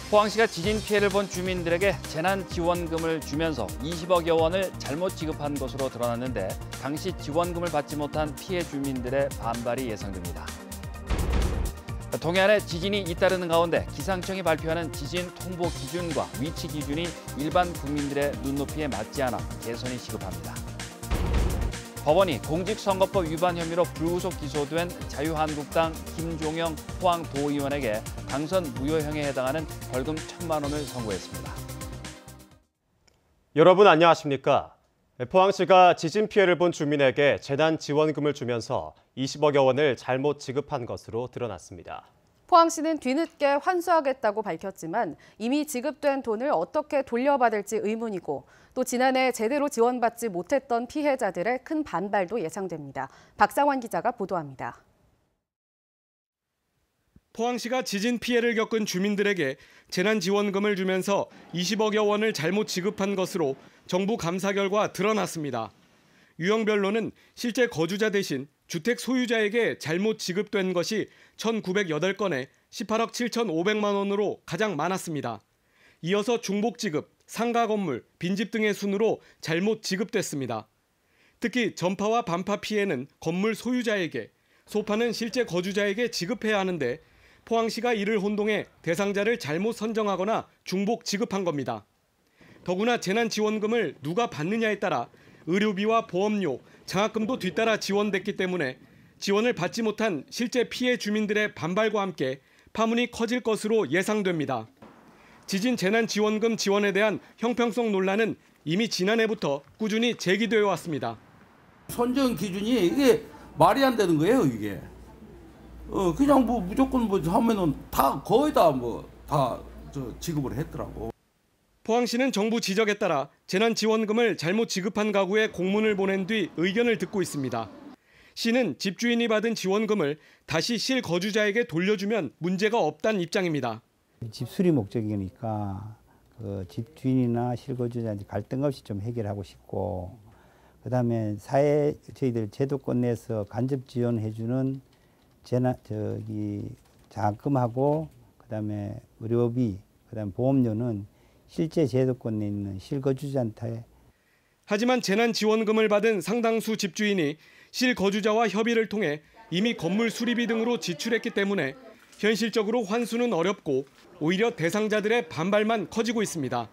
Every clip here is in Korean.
포항시가 지진 피해를 본 주민들에게 재난지원금을 주면서 20억여 원을 잘못 지급한 것으로 드러났는데 당시 지원금을 받지 못한 피해 주민들의 반발이 예상됩니다. 동해안에 지진이 잇따르는 가운데 기상청이 발표하는 지진 통보 기준과 위치 기준이 일반 국민들의 눈높이에 맞지 않아 개선이 시급합니다. 법원이 공직선거법 위반 혐의로 불구속 기소된 자유한국당 김종영 포항도의원에게 당선 무효형에 해당하는 벌금 1,000만 원을 선고했습니다. 여러분 안녕하십니까? 포항시가 지진 피해를 본 주민에게 재난지원금을 주면서 20억여 원을 잘못 지급한 것으로 드러났습니다. 포항시는 뒤늦게 환수하겠다고 밝혔지만 이미 지급된 돈을 어떻게 돌려받을지 의문이고 또 지난해 제대로 지원받지 못했던 피해자들의 큰 반발도 예상됩니다. 박상환 기자가 보도합니다. 포항시가 지진 피해를 겪은 주민들에게 재난지원금을 주면서 20억여 원을 잘못 지급한 것으로 정부 감사 결과 드러났습니다. 유형별로는 실제 거주자 대신 주택 소유자에게 잘못 지급된 것이 1,908건에 18억 7,500만 원으로 가장 많았습니다. 이어서 중복지급, 상가 건물, 빈집 등의 순으로 잘못 지급됐습니다. 특히 전파와 반파 피해는 건물 소유자에게, 소파는 실제 거주자에게 지급해야 하는데 포항시가 이를 혼동해 대상자를 잘못 선정하거나 중복 지급한 겁니다. 더구나 재난지원금을 누가 받느냐에 따라 의료비와 보험료, 장학금도 뒤따라 지원됐기 때문에 지원을 받지 못한 실제 피해 주민들의 반발과 함께 파문이 커질 것으로 예상됩니다. 지진 재난지원금 지원에 대한 형평성 논란은 이미 지난해부터 꾸준히 제기되어 왔습니다. 선정 기준이 이게 말이 안 되는 거예요, 이게. 그냥 뭐 무조건 뭐 하면은 다 거의 다 지급을 했더라고. 포항시는 정부 지적에 따라 재난지원금을 잘못 지급한 가구에 공문을 보낸 뒤 의견을 듣고 있습니다. 시는 집주인이 받은 지원금을 다시 실거주자에게 돌려주면 문제가 없다는 입장입니다. 집수리 목적이니까 그 집주인이나 실거주자한테 갈등 없이 좀 해결하고 싶고, 그다음에 저희들 제도권 내에서 간접 지원해주는 장학금하고 그다음에 의료비, 그다음에 보험료는 실제 제도권 내에 있는 실거주자한테. 하지만 재난지원금을 받은 상당수 집주인이 실거주자와 협의를 통해 이미 건물 수리비 등으로 지출했기 때문에 현실적으로 환수는 어렵고 오히려 대상자들의 반발만 커지고 있습니다.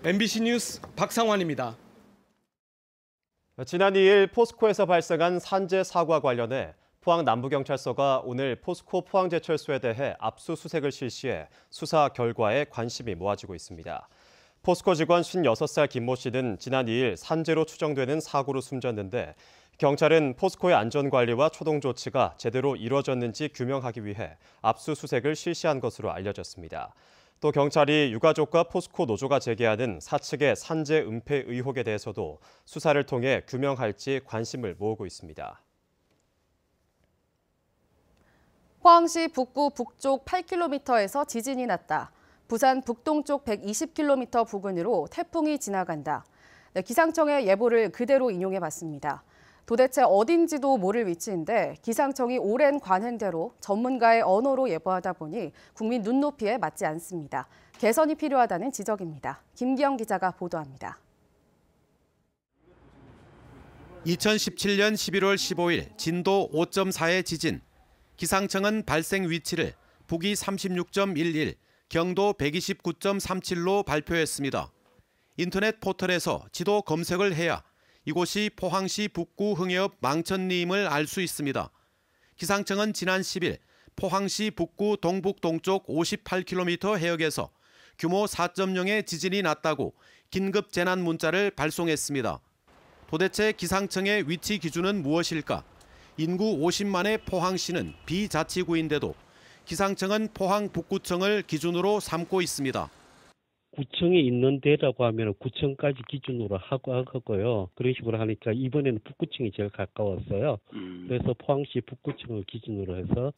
MBC 뉴스 박상환입니다. 지난 2일 포스코에서 발생한 산재 사고와 관련해 포항 남부경찰서가 오늘 포스코 포항제철소에 대해 압수수색을 실시해 수사 결과에 관심이 모아지고 있습니다. 포스코 직원 56살 김모 씨는 지난 2일 산재로 추정되는 사고로 숨졌는데 경찰은 포스코의 안전관리와 초동 조치가 제대로 이루어졌는지 규명하기 위해 압수수색을 실시한 것으로 알려졌습니다. 또 경찰이 유가족과 포스코 노조가 제기하는 사측의 산재 은폐 의혹에 대해서도 수사를 통해 규명할지 관심을 모으고 있습니다. 포항시 북구 북쪽 8km에서 지진이 났다. 부산 북동쪽 120km 부근으로 태풍이 지나간다. 기상청의 예보를 그대로 인용해봤습니다. 도대체 어딘지도 모를 위치인데 기상청이 오랜 관행대로 전문가의 언어로 예보하다 보니 국민 눈높이에 맞지 않습니다. 개선이 필요하다는 지적입니다. 김기영 기자가 보도합니다. 2017년 11월 15일 진도 5.4의 지진. 기상청은 발생 위치를 북위 36.11, 경도 129.37로 발표했습니다. 인터넷 포털에서 지도 검색을 해야 이곳이 포항시 북구 흥해읍 망천리임을 알 수 있습니다. 기상청은 지난 10일 포항시 북구 동북동쪽 58km 해역에서 규모 4.0의 지진이 났다고 긴급 재난 문자를 발송했습니다. 도대체 기상청의 위치 기준은 무엇일까? 인구 50만의 포항시는 비자치구인데도 기상청은 포항 북구청을 기준으로 삼고 있습니다. 구청이 있는 데라고 하면 구청까지 기준으로 하고요. 그런 식으로 하니까 이번에는 북구청이 제일 가까웠어요. 그래서 포항시 북구청을 기준으로 해서.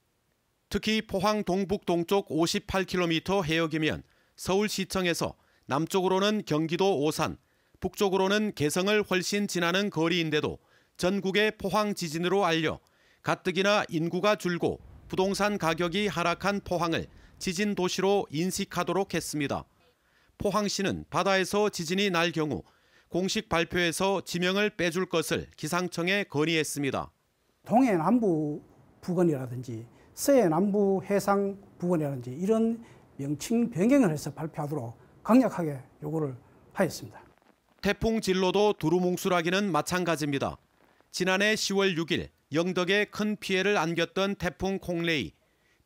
특히 포항 동북동쪽 58km 해역이면 서울시청에서 남쪽으로는 경기도 오산, 북쪽으로는 개성을 훨씬 지나는 거리인데도 전국의 포항 지진으로 알려 가뜩이나 인구가 줄고 부동산 가격이 하락한 포항을 지진 도시로 인식하도록 했습니다. 포항시는 바다에서 지진이 날 경우 공식 발표에서 지명을 빼줄 것을 기상청에 건의했습니다. 동해 남부 부근이라든지 서해 남부 해상 부근이라든지 이런 명칭 변경을 해서 발표하도록 강력하게 요구를 하였습니다. 태풍 진로도 두루뭉술하기는 마찬가지입니다. 지난해 10월 6일 영덕에 큰 피해를 안겼던 태풍 콩레이.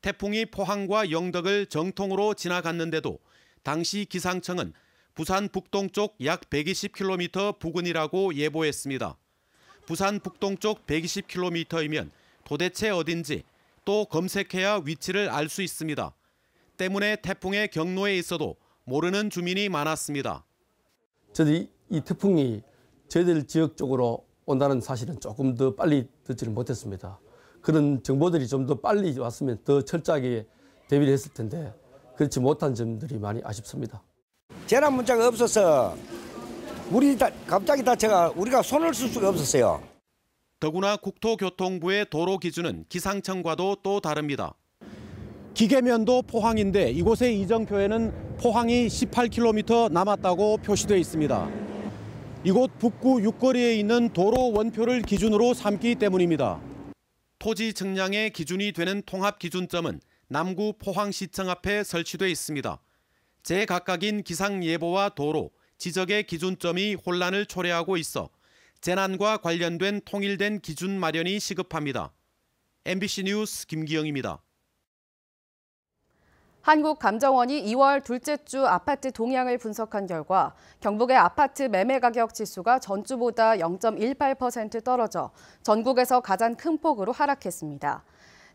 태풍이 포항과 영덕을 정통으로 지나갔는데도 당시 기상청은 부산 북동쪽 약 120km 부근이라고 예보했습니다. 부산 북동쪽 120km이면 도대체 어딘지 또 검색해야 위치를 알 수 있습니다. 때문에 태풍의 경로에 있어도 모르는 주민이 많았습니다. 저도 이 태풍이 저희들 지역 쪽으로 온다는 사실은 조금 더 빨리 듣지를 못했습니다. 그런 정보들이 좀 더 빨리 왔으면 더 철저하게 대비를 했을 텐데 그렇지 못한 점들이 많이 아쉽습니다. 재난 문자가 없어서 물이 갑자기 다쳐가 우리가 손을 쓸 수가 없었어요. 더구나 국토교통부의 도로 기준은 기상청과도 또 다릅니다. 기계면도 포항인데 이곳의 이정표에는 포항이 18km 남았다고 표시되어 있습니다. 이곳 북구 육거리에 있는 도로 원표를 기준으로 삼기 때문입니다. 토지 측량의 기준이 되는 통합기준점은 남구 포항시청 앞에 설치돼 있습니다. 제각각인 기상예보와 도로, 지적의 기준점이 혼란을 초래하고 있어 재난과 관련된 통일된 기준 마련이 시급합니다. MBC 뉴스 김기영입니다. 한국감정원이 2월 둘째 주 아파트 동향을 분석한 결과 경북의 아파트 매매 가격 지수가 전주보다 0.18% 떨어져 전국에서 가장 큰 폭으로 하락했습니다.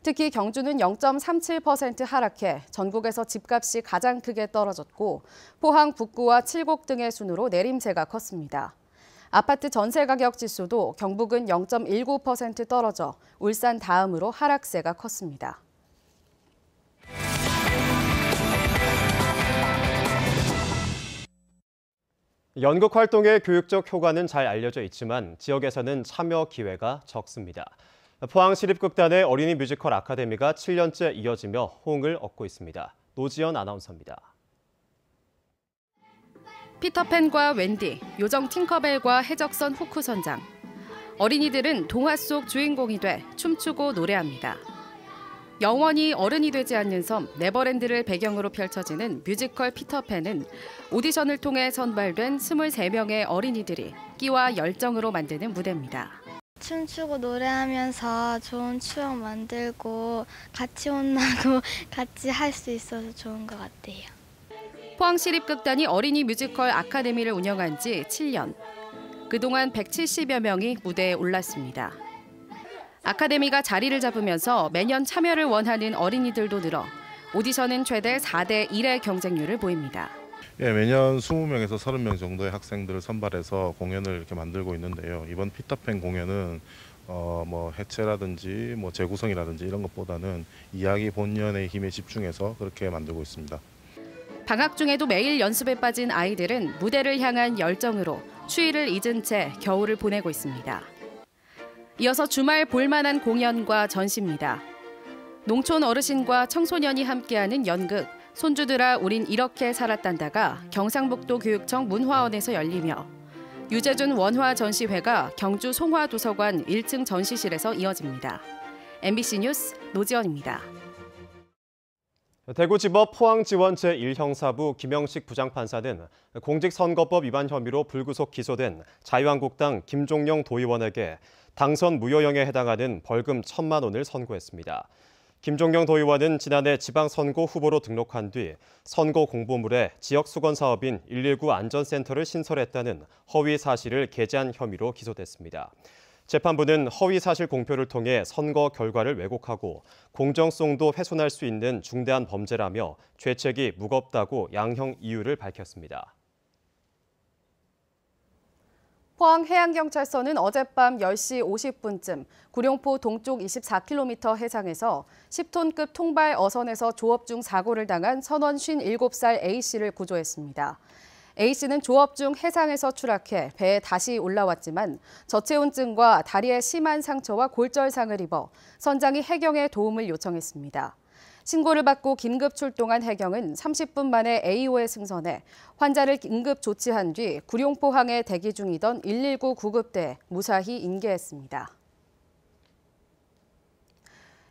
특히 경주는 0.37% 하락해 전국에서 집값이 가장 크게 떨어졌고 포항, 북구와 칠곡 등의 순으로 내림세가 컸습니다. 아파트 전세 가격 지수도 경북은 0.19% 떨어져 울산 다음으로 하락세가 컸습니다. 연극 활동의 교육적 효과는 잘 알려져 있지만 지역에서는 참여 기회가 적습니다. 포항시립극단의 어린이 뮤지컬 아카데미가 7년째 이어지며 호응을 얻고 있습니다. 노지연 아나운서입니다. 피터팬과 웬디, 요정 팅커벨과 해적선 후크 선장. 어린이들은 동화 속 주인공이 돼 춤추고 노래합니다. 영원히 어른이 되지 않는 섬 네버랜드를 배경으로 펼쳐지는 뮤지컬 피터팬은 오디션을 통해 선발된 23명의 어린이들이 끼와 열정으로 만드는 무대입니다. 춤추고 노래하면서 좋은 추억 만들고 같이 혼나고 같이 할 수 있어서 좋은 것 같아요. 포항시립극단이 어린이 뮤지컬 아카데미를 운영한 지 7년. 그동안 170여 명이 무대에 올랐습니다. 아카데미가 자리를 잡으면서 매년 참여를 원하는 어린이들도 늘어 오디션은 최대 4대 1의 경쟁률을 보입니다. 매년 20명에서 30명 정도의 학생들을 선발해서 공연을 이렇게 만들고 있는데요. 이번 피터팬 공연은 해체라든지 재구성이라든지 이런 것보다는 이야기 본연의 힘에 집중해서 그렇게 만들고 있습니다. 방학 중에도 매일 연습에 빠진 아이들은 무대를 향한 열정으로 추위를 잊은 채 겨울을 보내고 있습니다. 이어서 주말 볼만한 공연과 전시입니다. 농촌 어르신과 청소년이 함께하는 연극 손주들아 우린 이렇게 살았단다가 경상북도 교육청 문화원에서 열리며 유재준 원화 전시회가 경주 송화도서관 1층 전시실에서 이어집니다. MBC 뉴스 노지연입니다. 대구지법 포항지원 제1형사부 김영식 부장판사는 공직선거법 위반 혐의로 불구속 기소된 자유한국당 김종영 도의원에게 당선 무효형에 해당하는 벌금 1,000만 원을 선고했습니다. 김종영 도의원은 지난해 지방선거 후보로 등록한 뒤 선거 공보물에 지역수건사업인 119 안전센터를 신설했다는 허위 사실을 게재한 혐의로 기소됐습니다. 재판부는 허위 사실 공표를 통해 선거 결과를 왜곡하고 공정성도 훼손할 수 있는 중대한 범죄라며 죄책이 무겁다고 양형 이유를 밝혔습니다. 포항해양경찰서는 어젯밤 10시 50분쯤 구룡포 동쪽 24km 해상에서 10톤급 통발 어선에서 조업 중 사고를 당한 선원 57살 A씨를 구조했습니다. A씨는 조업 중 해상에서 추락해 배에 다시 올라왔지만 저체온증과 다리에 심한 상처와 골절상을 입어 선장이 해경에 도움을 요청했습니다. 신고를 받고 긴급 출동한 해경은 30분 만에 A호에 승선해 환자를 긴급 조치한 뒤 구룡포항에 대기 중이던 119 구급대에 무사히 인계했습니다.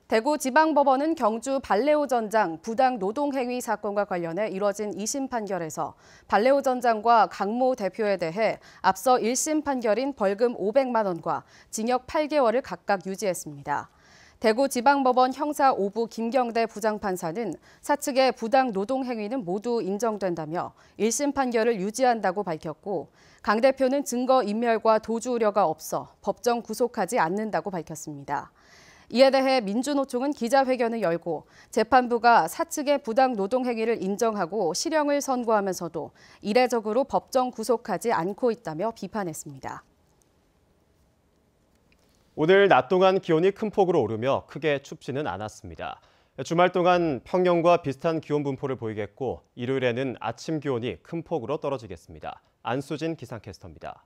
대구지방법원은 경주 발레오 전장 부당 노동행위 사건과 관련해 이뤄진 2심 판결에서 발레오 전장과 강모 대표에 대해 앞서 1심 판결인 벌금 500만 원과 징역 8개월을 각각 유지했습니다. 대구지방법원 형사 5부 김경대 부장판사는 사측의 부당 노동행위는 모두 인정된다며 1심 판결을 유지한다고 밝혔고 강 대표는 증거 인멸과 도주 우려가 없어 법정 구속하지 않는다고 밝혔습니다. 이에 대해 민주노총은 기자회견을 열고 재판부가 사측의 부당 노동행위를 인정하고 실형을 선고하면서도 이례적으로 법정 구속하지 않고 있다며 비판했습니다. 오늘 낮 동안 기온이 큰 폭으로 오르며 크게 춥지는 않았습니다. 주말 동안 평년과 비슷한 기온 분포를 보이겠고 일요일에는 아침 기온이 큰 폭으로 떨어지겠습니다. 안수진 기상캐스터입니다.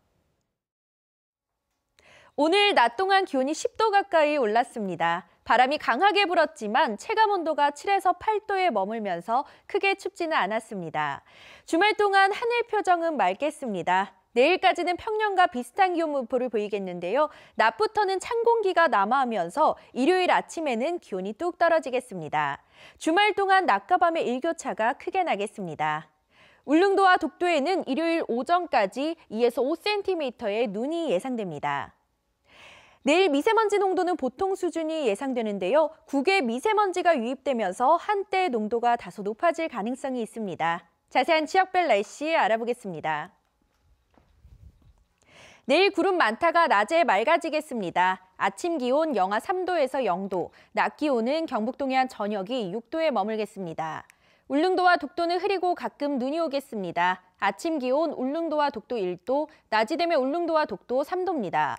오늘 낮 동안 기온이 10도 가까이 올랐습니다. 바람이 강하게 불었지만 체감온도가 7에서 8도에 머물면서 크게 춥지는 않았습니다. 주말 동안 하늘 표정은 맑겠습니다. 내일까지는 평년과 비슷한 기온 분포를 보이겠는데요. 낮부터는 찬 공기가 남하하면서 일요일 아침에는 기온이 뚝 떨어지겠습니다. 주말 동안 낮과 밤의 일교차가 크게 나겠습니다. 울릉도와 독도에는 일요일 오전까지 2에서 5cm의 눈이 예상됩니다. 내일 미세먼지 농도는 보통 수준이 예상되는데요. 국외 미세먼지가 유입되면서 한때 농도가 다소 높아질 가능성이 있습니다. 자세한 지역별 날씨 알아보겠습니다. 내일 구름 많다가 낮에 맑아지겠습니다. 아침 기온 영하 3도에서 0도, 낮 기온은 경북 동해안 전역이 6도에 머물겠습니다. 울릉도와 독도는 흐리고 가끔 눈이 오겠습니다. 아침 기온 울릉도와 독도 1도, 낮이 되면 울릉도와 독도 3도입니다.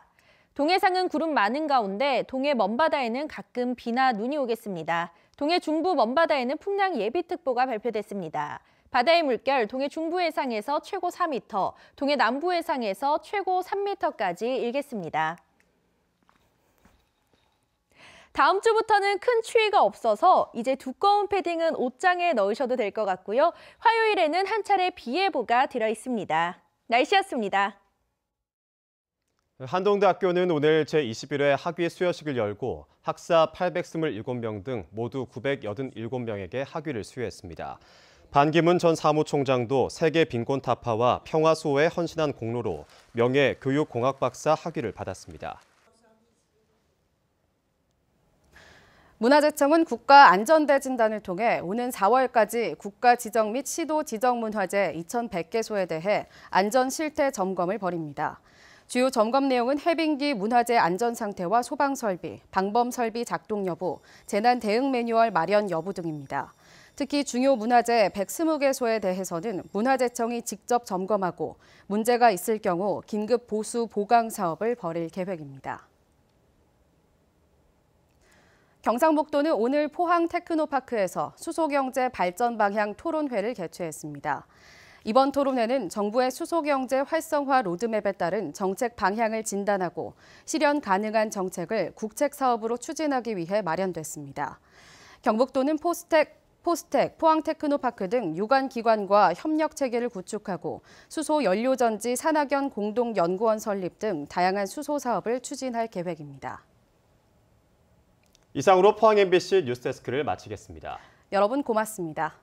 동해상은 구름 많은 가운데 동해 먼바다에는 가끔 비나 눈이 오겠습니다. 동해 중부 먼바다에는 풍랑 예비특보가 발표됐습니다. 바다의 물결 동해 중부 해상에서 최고 4m, 동해 남부 해상에서 최고 3m까지 일겠습니다. 다음 주부터는 큰 추위가 없어서 이제 두꺼운 패딩은 옷장에 넣으셔도 될 것 같고요. 화요일에는 한 차례 비 예보가 들어 있습니다. 날씨였습니다. 한동대학교는 오늘 제21회 학위 수여식을 열고 학사 827명 등 모두 987명에게 학위를 수여했습니다. 반기문 전 사무총장도 세계 빈곤 타파와 평화 수호에 헌신한 공로로 명예 교육공학 박사 학위를 받았습니다. 문화재청은 국가안전대진단을 통해 오는 4월까지 국가 지정 및 시도 지정 문화재 2,100개소에 대해 안전 실태 점검을 벌입니다. 주요 점검 내용은 해빙기 문화재 안전 상태와 소방 설비, 방범 설비 작동 여부, 재난 대응 매뉴얼 마련 여부 등입니다. 특히 중요 문화재 120개소에 대해서는 문화재청이 직접 점검하고 문제가 있을 경우 긴급 보수 보강 사업을 벌일 계획입니다. 경상북도는 오늘 포항 테크노파크에서 수소경제 발전 방향 토론회를 개최했습니다. 이번 토론회는 정부의 수소경제 활성화 로드맵에 따른 정책 방향을 진단하고 실현 가능한 정책을 국책 사업으로 추진하기 위해 마련됐습니다. 경북도는 포스텍, 포항 테크노파크 등 유관기관과 협력 체계를 구축하고 수소 연료전지 산학연 공동연구원 설립 등 다양한 수소 사업을 추진할 계획입니다. 이상으로 포항 MBC 뉴스데스크를 마치겠습니다. 여러분 고맙습니다.